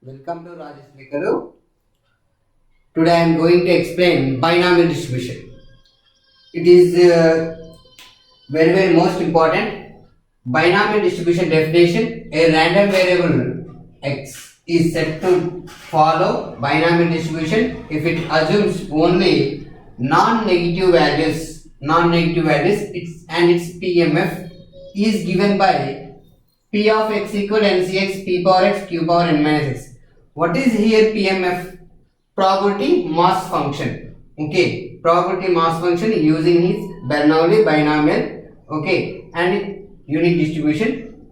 Welcome to Rajesh Lekaru. Today I am going to explain binomial distribution. It is very most important. Binomial distribution definition: a random variable x is said to follow binomial distribution if it assumes only non-negative values. Its PMF is given by P of x equal NCx P power x Q power n minus x. What is here PMF? Probability mass function. Okay, probability mass function using its Bernoulli binomial. Okay, and unique distribution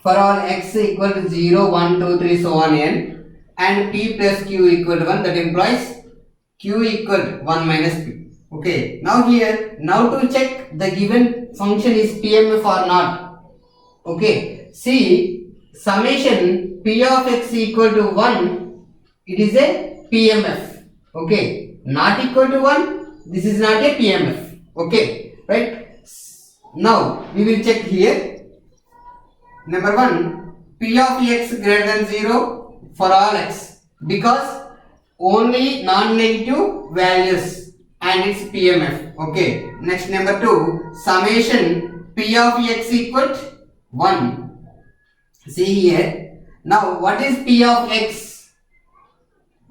for all x equal to 0, 1, 2, 3, so on n, and p plus q equal to 1. That implies q equal to 1 minus p. Okay, now to check the given function is PMF or not. Okay, see, summation p of x equal to 1, it is a PMF. Okay, not equal to 1, this is not a PMF. Okay, right? Now we will check here. Number 1, p of x greater than 0 for all x, because only non-negative values and its PMF. Okay, next number 2, summation p of x equal to 1. See here. Now what is p of x?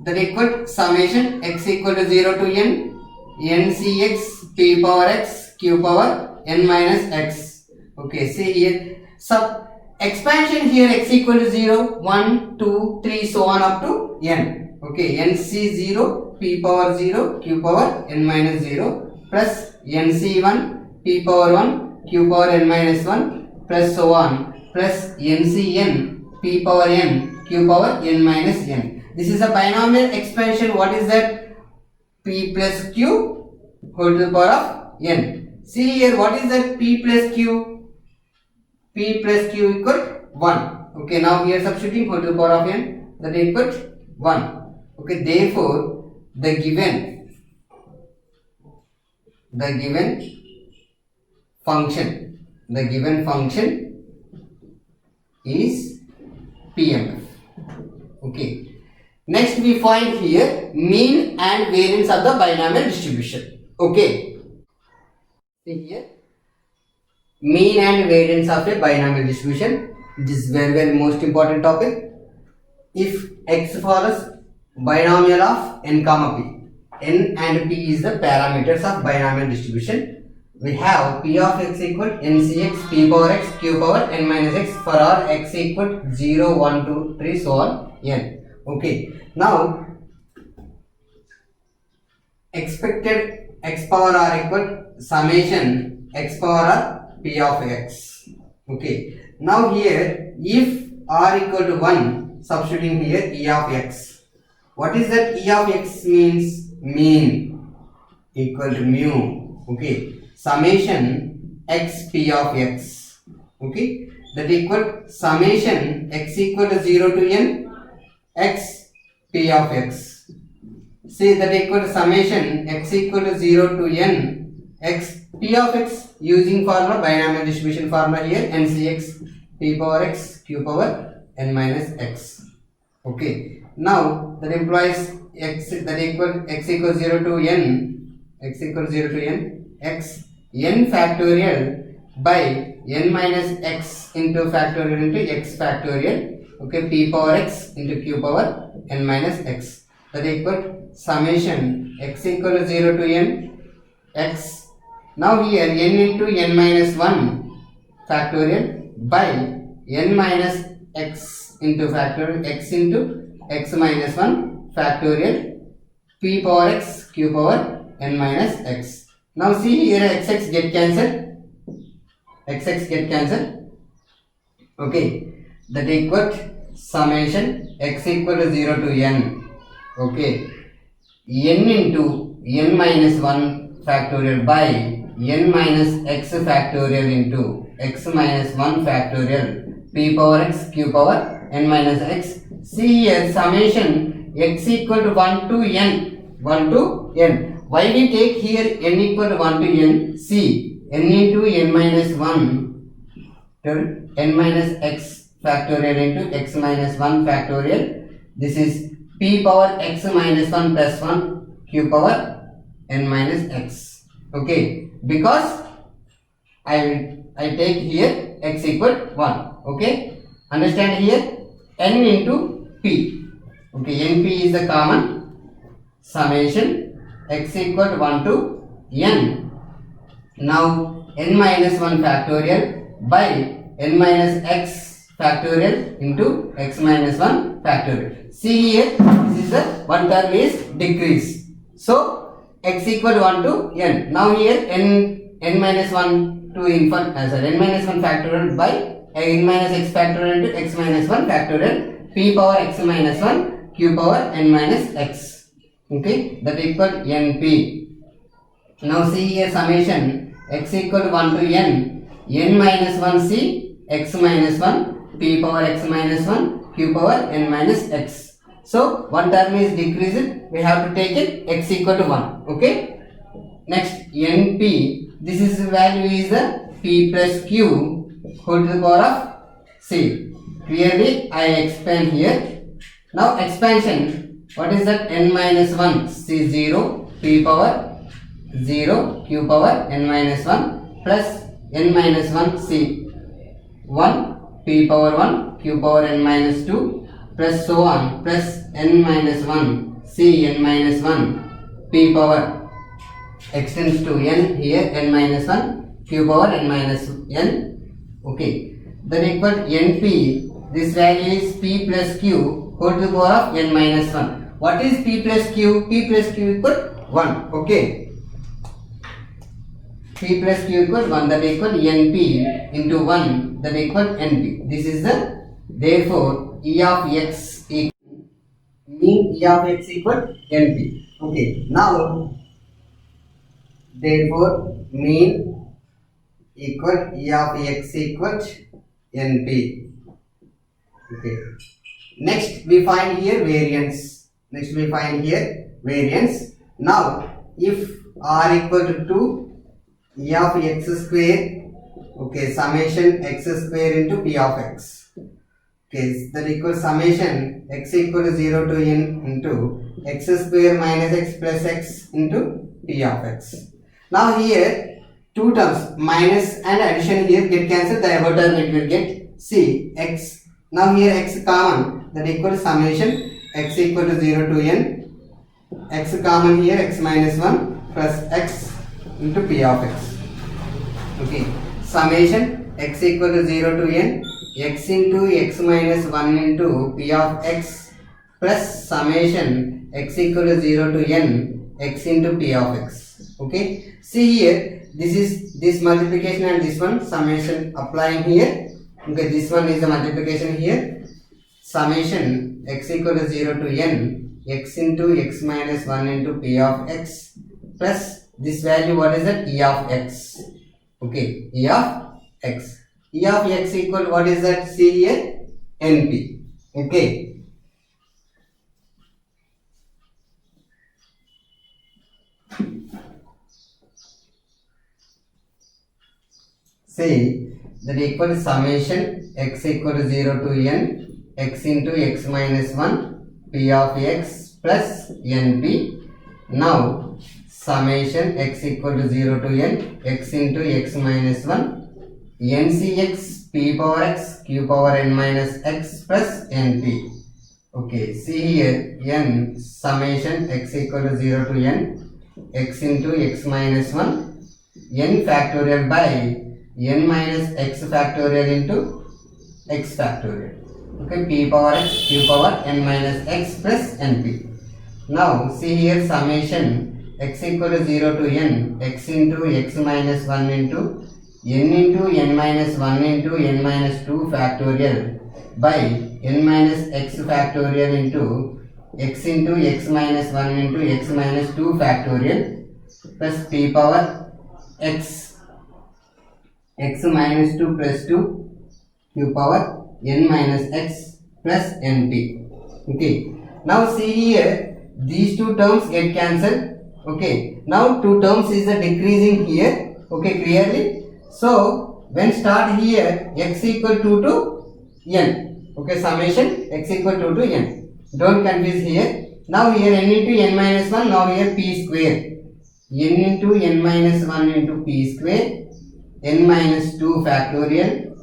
That equal to summation x equal to 0 to n ncx p power x q power n minus x. Okay, see here. So expansion here x equal to 0, 1, 2, 3, so on up to n. Okay, nc0 p power 0 q power n minus 0 plus nc1 p power 1 q power n minus 1 plus so on plus ncn p power n q power n minus n. This is a binomial expansion. What is that? P plus q whole to the power of n. See here, what is that? P plus q. P plus q equal 1. Okay, now we are substituting whole to the power of n, that equal 1. Okay, therefore the given function is PMF. Okay. Next we find here mean and variance of the binomial distribution. Okay. See here. Mean and variance of a binomial distribution. This is very most important topic. If x follows binomial of n comma p, n and p is the parameters of binomial distribution. We have p of x equal ncx p power x q power n minus x for all x equal 0, 1, 2, 3, so on n. Okay, now expected x power r equal summation x power r p of x. Okay, now here if r equal to 1, substituting here e of x. What is that? E of x means mean equal to mu. Okay, summation x p of x. Okay, that equal summation x equal to 0 to n x p of x. See, that equal to summation x equal to 0 to n x p of x using formula, binomial distribution formula here, ncx p power x q power n minus x. Okay, now that implies x equals 0 to n x n factorial by n minus x into factorial into x factorial. Okay, p power x into q power n minus x. That equal summation x equal to 0 to n x. Now here n into n minus 1 factorial by n minus x into factorial x into x minus 1 factorial p power x q power n minus x. Now see here xx get cancelled. Okay, that equal summation x equal to 0 to n. Okay, n into n minus 1 factorial by n minus x factorial into x minus 1 factorial p power x q power n minus x. See here summation x equal to 1 to n. Why we take here n equal to 1 to n? See, n into n minus 1 to n minus x factorial into x minus 1 factorial this is p power x minus 1 plus 1 q power n minus x. Okay, because I take here x equal 1. Okay, understand here n into p. Okay, np is the common summation x equal 1 to n. Now n minus 1 factorial by n minus x factorial into x minus 1 factorial. See here, this is the one term is decrease. So x equal 1 to n. Now here n minus 1 to n minus 1 factorial by n minus x factorial into x minus 1 factorial, p power x minus 1 q power n minus x. Okay, that equal np. Now see here summation x equal 1 to n minus 1 c x minus 1 p power x minus 1 q power n minus x. So one term is decreased, we have to take it x equal to 1. Okay, next np, this is value is the p plus q whole to the power of c. Clearly I explain here. Now expansion, what is that? N minus 1 c 0 p power 0 q power n minus 1 plus n minus 1 c 1 p power 1 q power n minus 2 plus so on plus n minus 1 c n minus 1 p power extends to n here n minus 1 q power n minus n. Okay, then equal np, this value is p plus q whole to the power of n minus 1. What is p plus q? P plus q equal 1. Okay, p plus q equal 1, that equal np into 1, that equal np. This is the, therefore e of x equal mean e of x equal np. Okay, now therefore mean equal e of x equal np. Okay, next we find here variance. Now if r equal to 2, e of x square, okay, summation x square into p of x. Okay, that equals summation x equal to 0 to n into x square minus x plus x into p of x. Now here two terms minus and addition here get cancelled, the above term it will get c x. Now here x common, that equals summation x equal to 0 to n, x common here x minus 1 plus x into p of x. Okay, summation x equal to 0 to n x into x minus 1 into p of x plus summation x equal to 0 to n x into p of x. Okay, see here, this is this multiplication and this one summation applying here. Okay, this one is the multiplication here, summation x equal to 0 to n x into x minus 1 into p of x plus this value, what is that? E of x. Okay, e of x. E of x equal, what is that? See here, np. Okay, say that equal to summation x equal to 0 to n x into x minus 1 p of x plus np. Now summation x equal to 0 to n x into x minus 1 ncx p power x q power n minus x plus np. Okay, see here n summation x equal to 0 to n x into x minus 1 n factorial by n minus x factorial into x factorial. Okay, p power x q power n minus x plus np. Now see here summation x equal to 0 to n x into x minus 1 into n minus 1 into n minus 2 factorial by n minus x factorial into x minus 1 into x minus 2 factorial plus p power x minus 2 plus 2 q power n minus x plus np. Okay, now see here these two terms get cancelled. Okay, now two terms is a decreasing here. Okay, clearly. So when start here x equal 2 to n. Okay, summation x equal 2 to n. Don't confuse here. Now here n into n minus 1, now here p square. N into n minus 1 into p square, n minus 2 factorial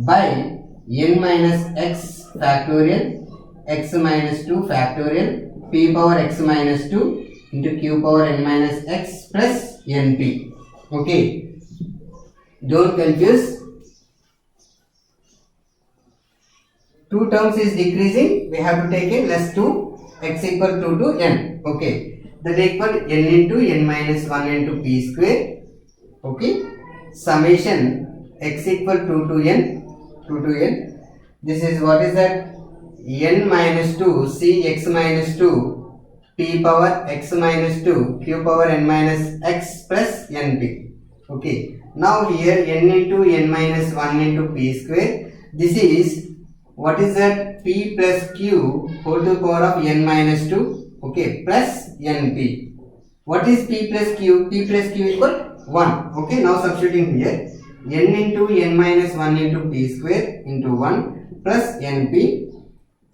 by n minus x factorial, x minus 2 factorial, p power x minus 2 into q power n minus x plus np. Okay. Don't confuse. Two terms is decreasing, we have to take a less 2, x equal to n. Okay. That equal n into n minus 1 into p square. Okay. Summation x equal to n. This is what is that? N minus 2 c x minus 2 p power x minus 2 q power n minus x plus np. Okay. Now here n into n minus 1 into p square. This is what is that? P plus q whole to the power of n minus 2. Okay, plus np. What is p plus q? P plus q equal 1. Okay, now substituting here. N into n minus 1 into p square into 1 plus np.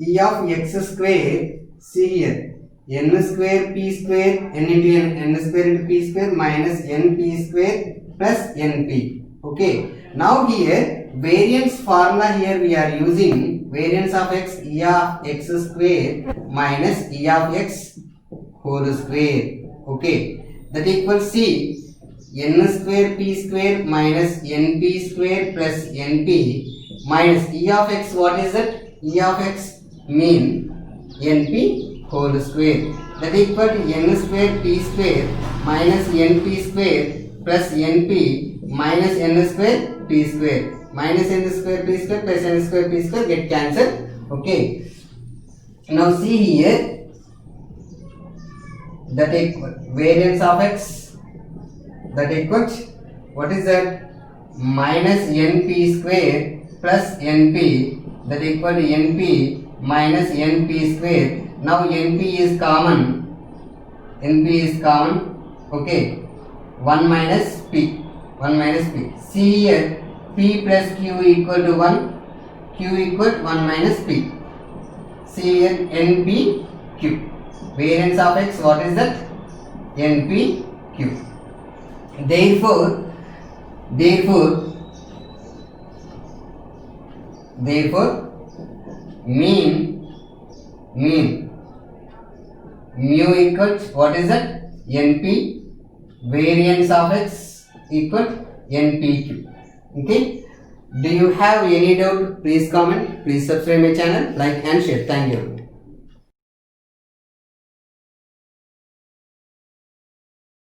E of x square, see here, n square p square, n into n square into p square minus np square plus np. Okay, now here variance formula here we are using variance of x, e of x square minus e of x whole square. Okay, that equals c n square p square minus np square plus np minus e of x. What is that? E of x mean np whole square. That equal to n square p square minus np square plus np minus n square p square. Minus n square p square plus n square p square get cancelled. Okay. Now see here, that equal variance of x, that equals what is that? Minus np square plus np, that equal to np minus np square. Now np is common. Np is common. Okay. 1 minus p. 1 minus p. See here, p plus q equal to 1, q equal to 1 minus p. See here, np q. Variance of x, what is that? np q. Therefore, mean mu equals what is that? np. Variance of x equal npq. Okay. Do you have any doubt? Please comment. Please subscribe my channel, like and share. Thank you.